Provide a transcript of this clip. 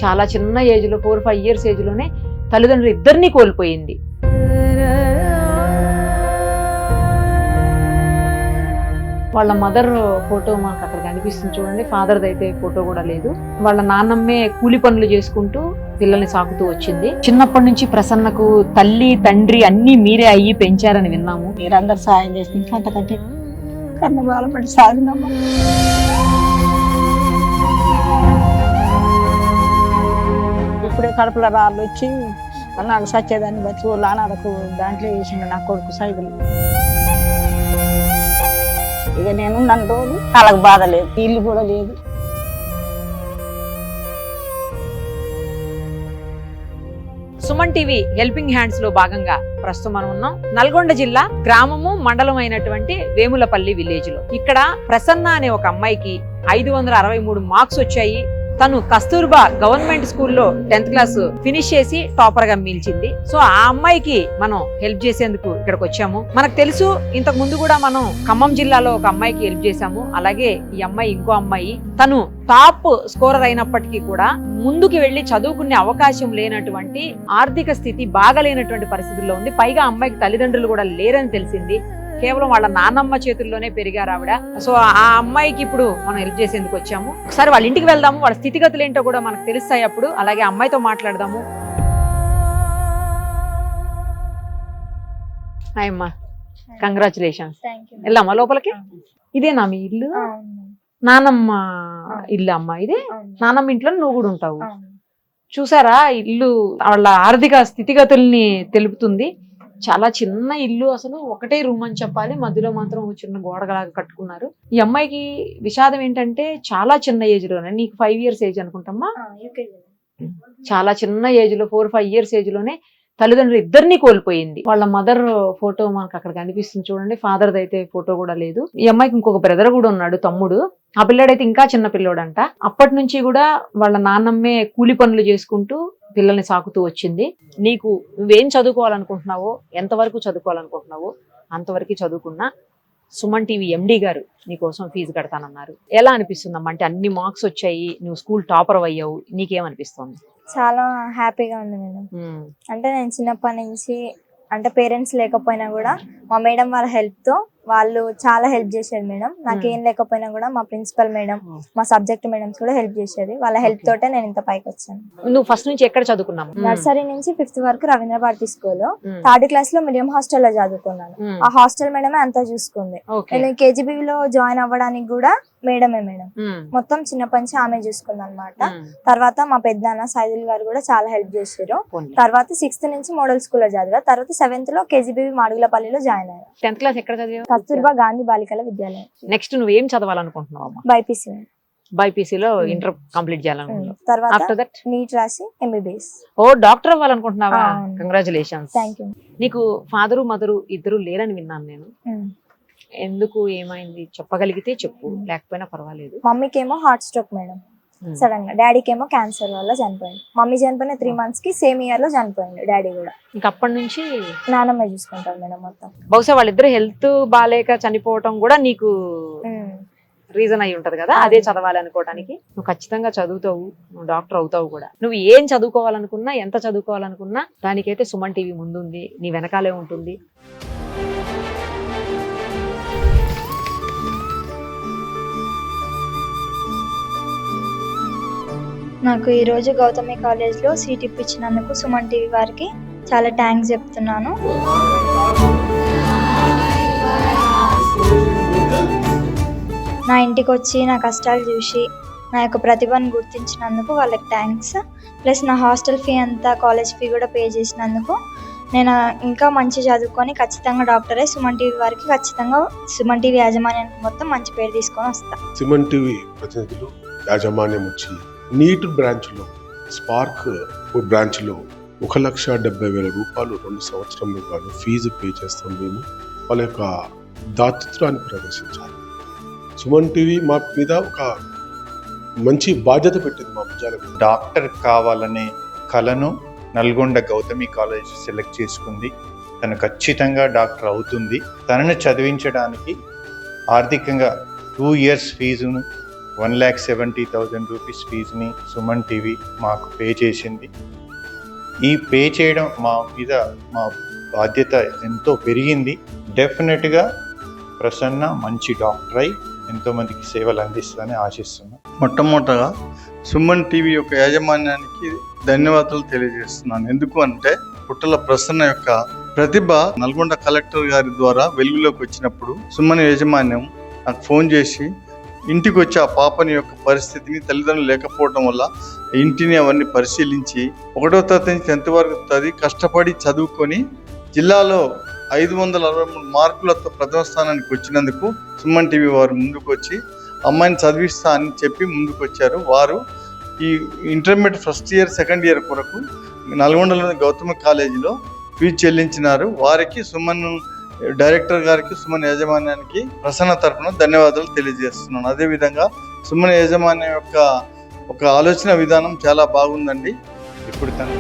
చాలా చిన్న ఏజ్లో 4-5 ఇయర్స్ ఏజ్లోనే తల్లిదండ్రులు ఇద్దరినీ కోల్పోయింది. వాళ్ళ మదర్ ఫోటో మనకు అక్కడ కనిపిస్తుంది చూడండి. ఫాదర్ది అయితే ఫోటో కూడా లేదు. వాళ్ళ నాన్నమ్మే కూలి పనులు చేసుకుంటూ పిల్లల్ని సాకుతూ వచ్చింది. చిన్నప్పటి నుంచి ప్రసన్నకు తల్లి తండ్రి అన్ని మీరే అయ్యి పెంచారని విన్నాము. మీరందరూ సాయం చేసి అంతకంటే కన్న బాలపడి సాగినమ్మా. ఇప్పుడే కడుపుల రాళ్ళు వచ్చి నాకు సచ్చేదాన్ని బట్టి లానాడకు దాంట్లో వేసిండు నా కొడుకు సైదులు. ఇక నేను నన్ను రోజు వాళ్ళకి బాధ లేదు, ఇల్లు కూడా లేదు. సుమన్ టీవీ హెల్పింగ్ హ్యాండ్స్ లో భాగంగా ప్రస్తుతం మనం ఉన్నాం నల్గొండ జిల్లా గ్రామము మండలం అయినటువంటి వేములపల్లి విలేజ్ లో. ఇక్కడ ప్రసన్న అనే ఒక అమ్మాయికి 563 మార్క్స్ వచ్చాయి. తను కస్తూర్బా గవర్నమెంట్ స్కూల్లో 10th క్లాస్ ఫినిష్ చేసి టాపర్ గా మిలిచింది. సో ఆ అమ్మాయికి మనం హెల్ప్ చేసేందుకు ఇక్కడికి వచ్చాము. మనకు తెలుసు, ఇంతకు ముందు కూడా మనం ఖమ్మం జిల్లాలో ఒక అమ్మాయికి హెల్ప్ చేశాము. అలాగే ఈ అమ్మాయి ఇంకో అమ్మాయి, తను టాప్ స్కోరర్ అయినప్పటికీ కూడా ముందుకు వెళ్లి చదువుకునే అవకాశం లేనటువంటి ఆర్థిక స్థితి బాగలేనటువంటి పరిస్థితుల్లో ఉంది. పైగా అమ్మాయికి తల్లిదండ్రులు కూడా లేరని తెలిసింది. కేవలం వాళ్ళ నాన్నమ్మ చేతుల్లోనే పెరిగారు ఆవిడ. సో ఆ అమ్మాయికి ఇప్పుడు మనం హెల్ప్ చేసేందుకు వచ్చాము. ఒకసారి వాళ్ళ ఇంటికి వెళ్దాము, వాళ్ళ స్థితిగతులు ఏంటో కూడా మనకు తెలుస్తాయి అప్పుడు. అలాగే అమ్మాయితో మాట్లాడదాము. హాయ్ అమ్మా, కంగ్రాచులేషన్స్. వెళ్ళామా లోపలికి? ఇదేనా మీ ఇల్లు? నానమ్మ ఇల్లు అమ్మా ఇది? నానమ్మ ఇంట్లో నువ్వు కూడా ఉంటావు. చూసారా, ఇల్లు వాళ్ళ ఆర్థిక స్థితిగతుల్ని తెలుపుతుంది. చాలా చిన్న ఇల్లు, అసలు ఒకటే రూమ్ అని చెప్పాలి. మధ్యలో మాత్రం చిన్న గోడలాగా కట్టుకున్నారు. ఈ అమ్మాయికి విషాదం ఏంటంటే చాలా చిన్న ఏజ్ లోనే, నీకు 5 ఇయర్స్ ఏజ్ అనుకుంటామ్మా, చాలా చిన్న ఏజ్ లో 4-5 ఇయర్స్ ఏజ్ లోనే తల్లిదండ్రులు ఇద్దరినీ కోల్పోయింది. వాళ్ళ మదర్ ఫోటో మనకు అక్కడ కనిపిస్తుంది చూడండి. ఫాదర్ది అయితే ఫోటో కూడా లేదు. ఈ అమ్మాయికి ఇంకొక బ్రదర్ కూడా ఉన్నాడు, తమ్ముడు. ఆ పిల్లాడైతే ఇంకా చిన్న పిల్లోడంట. అప్పటి నుంచి కూడా వాళ్ళ నాన్నమ్మే కూలి పనులు చేసుకుంటూ పిల్లల్ని సాకుతూ వచ్చింది. నీకు నువ్వేం చదువుకోవాలనుకుంటున్నావో, ఎంతవరకు చదువుకోవాలనుకుంటున్నావో అంతవరకు చదువుకున్నా సుమన్ టీవీ ఎండి గారు నీకోసం ఫీజు కడతానన్నారు. ఎలా అనిపిస్తుందమ్మా? అంటే అన్ని మార్క్స్ వచ్చాయి, నువ్వు స్కూల్ టాపర్ అయ్యావు, నీకేమనిపిస్తుంది? చాలా హ్యాపీగా ఉంది మేడం. అంటే నేను చిన్నప్పటి నుంచి అంటే పేరెంట్స్ లేకపోయినా కూడా మా మేడం వాళ్ళ హెల్ప్ తో వాళ్ళు చాలా హెల్ప్ చేశారు మేడం. నాకేం లేకపోయినా కూడా మా ప్రిన్సిపల్ మేడం, మా సబ్జెక్ట్ మేడమ్స్ కూడా హెల్ప్ చేసేది. వాళ్ళ హెల్ప్ తోటే నేను ఇంత పైకి వచ్చాను. నువ్వు ఫస్ట్ నుంచి ఎక్కడ చదువుకున్నావు? నర్సరీ నుంచి 5th వరకు Ravindra Bharathi school, 3rd class లో మీడియం హాస్టల్ లో చదువుకున్నాను. ఆ హాస్టల్ మేడమే అంతా చూసుకుంది. నేను KGB లో జాయిన్ అవ్వడానికి కూడా మేడమే మేడం. మొత్తం చిన్నప్పటి నుంచి ఆమె చూసుకుంది అనమాట. తర్వాత మా పెద్దనాన్న సైదుల్ గారు కూడా చాలా హెల్ప్ చేశారు. తర్వాత 6th నుంచి మోడల్ స్కూల్ లో చదివా. తర్వాత 7th లో KGB మాడుగులపల్లిలో జాయిన్ అయ్యా. 10th క్లాస్ ఎక్కడ చదివా? కస్తూర్బా గాంధీ బాలికల విద్యాలయం. నెక్స్ట్ నువ్వేం చదవాలనుకుంటున్నావు? బైపీసీ. బైపీసీలో ఇంటర్ కంప్లీట్ చేయాలనుకుంటున్నావు. తర్వాత నీట్ రాసి MBBS. ఓ, డాక్టర్ అవ్వాలనుకుంటున్నావా? కంగ్రాచులేషన్స్. Thank you. నీకు ఫాదరు మదరు ఇద్దరు లేరని విన్నాను నేను. ఎందుకు, ఏమైంది చెప్పగలిగితే చెప్పు, లేకపోయినా పర్వాలేదు. మమ్మీకి ఏమో హార్ట్ స్ట్రోక్ మేడం, సడన్ గా. డాడీకి ఏమో క్యాన్సర్ వల్ల చనిపోయింది. మమ్మీ చనిపోయిన 3 months కి సేమ్ ఇయర్ లో చనిపోయింది డాడీ కూడా. ఇంకా అప్పటి నుంచి నానమ్మ చూసుకుంటారు మేడం మొత్తం. బహుశా వాళ్ళిద్దరు హెల్త్ బాగాలేక చనిపోవటం కూడా నీకు రీజన్ అయి ఉంటది కదా, అదే చదవాలి అనుకోవడానికి. నువ్వు ఖచ్చితంగా చదువుతావు, నువ్వు డాక్టర్ అవుతావు కూడా. నువ్వు ఏం చదువుకోవాలనుకున్నా, ఎంత చదువుకోవాలనుకున్నా దానికైతే సుమన్ టీవీ ముందుంది, నీ వెనకాలే ఉంటుంది. నాకు ఈరోజు గౌతమి కాలేజ్లో సీట్ ఇప్పించినందుకు సుమన్ టీవీ వారికి చాలా థ్యాంక్స్ చెప్తున్నాను. నా ఇంటికి వచ్చి నా కష్టాలు చూసి నా యొక్క ప్రతిభను గుర్తించినందుకు వాళ్ళకి థ్యాంక్స్. ప్లస్ నా హాస్టల్ ఫీ అంతా, కాలేజ్ ఫీ కూడా పే చేసినందుకు. నేను ఇంకా మంచి చదువుకొని ఖచ్చితంగా డాక్టరే. సుమన్ టీవీ వారికి ఖచ్చితంగా, సుమన్ టీవీ యాజమాన్యానికి మొత్తం మంచి పేరు తీసుకొని వస్తా. సుమన్ టీవీ ప్రతినిధులు యాజమాన్యం వచ్చి నీట్ బ్రాంచ్లో, స్పార్క్ బ్రాంచ్లో 1,70,000 రూపాయలు 2 సంవత్సరంలో గాను ఫీజు పే చేస్తాం మేము. వాళ్ళ యొక్క దాతృత్వాన్ని ప్రదర్శించాలి. సుమన్ టీవీ మా మీద ఒక మంచి బాధ్యత పెట్టింది మా భుజాల మీద. డాక్టర్ కావాలనే కలను నల్గొండ గౌతమి కాలేజ్ సెలెక్ట్ చేసుకుంది. తను ఖచ్చితంగా డాక్టర్ అవుతుంది. తనను చదివించడానికి ఆర్థికంగా 2 years ఫీజును 1,70,000 రూపీస్ ఫీజుని సుమన్ టీవీ మాకు పే చేసింది. ఈ పే చేయడం మా మీద మా బాధ్యత ఎంతో పెరిగింది. డెఫినెట్గా ప్రసన్న మంచి డాక్టర్ అయి ఎంతోమందికి సేవలు అందిస్తుందని ఆశిస్తున్నాను. మొట్టమొదటగా సుమన్ టీవీ యొక్క యాజమాన్యానికి ధన్యవాదాలు తెలియజేస్తున్నాను. ఎందుకు అంటే పుట్టల ప్రసన్న యొక్క ప్రతిభ నల్గొండ కలెక్టర్ గారి ద్వారా వెలుగులోకి వచ్చినప్పుడు సుమన్ యాజమాన్యం నాకు ఫోన్ చేసి ఇంటికి వచ్చి ఆ పాపని యొక్క పరిస్థితిని, తల్లిదండ్రులు లేకపోవడం వల్ల ఇంటిని అవన్నీ పరిశీలించి 1వ తరగతి నుంచి 10th వరకు కష్టపడి చదువుకొని జిల్లాలో 563 మార్కులతో ప్రథమ స్థానానికి వచ్చినందుకు సుమన్ టీవీ వారు ముందుకు వచ్చి అమ్మాయిని చదివిస్తా అని చెప్పి ముందుకు వచ్చారు. వారు ఈ intermediate first year, second year కొరకు నల్గొండలోని గౌతమ కాలేజీలో ఫీజు చెల్లించినారు. వారికి సుమన్ డైరెక్టర్ గారికి, సుమన్ యాజమాన్యానికి ప్రసన్న తరపున ధన్యవాదాలు తెలియజేస్తున్నాను. అదేవిధంగా సుమన్ యాజమాన్యం యొక్క ఒక ఆలోచన విధానం చాలా బాగుందండి. ఇప్పుడు తను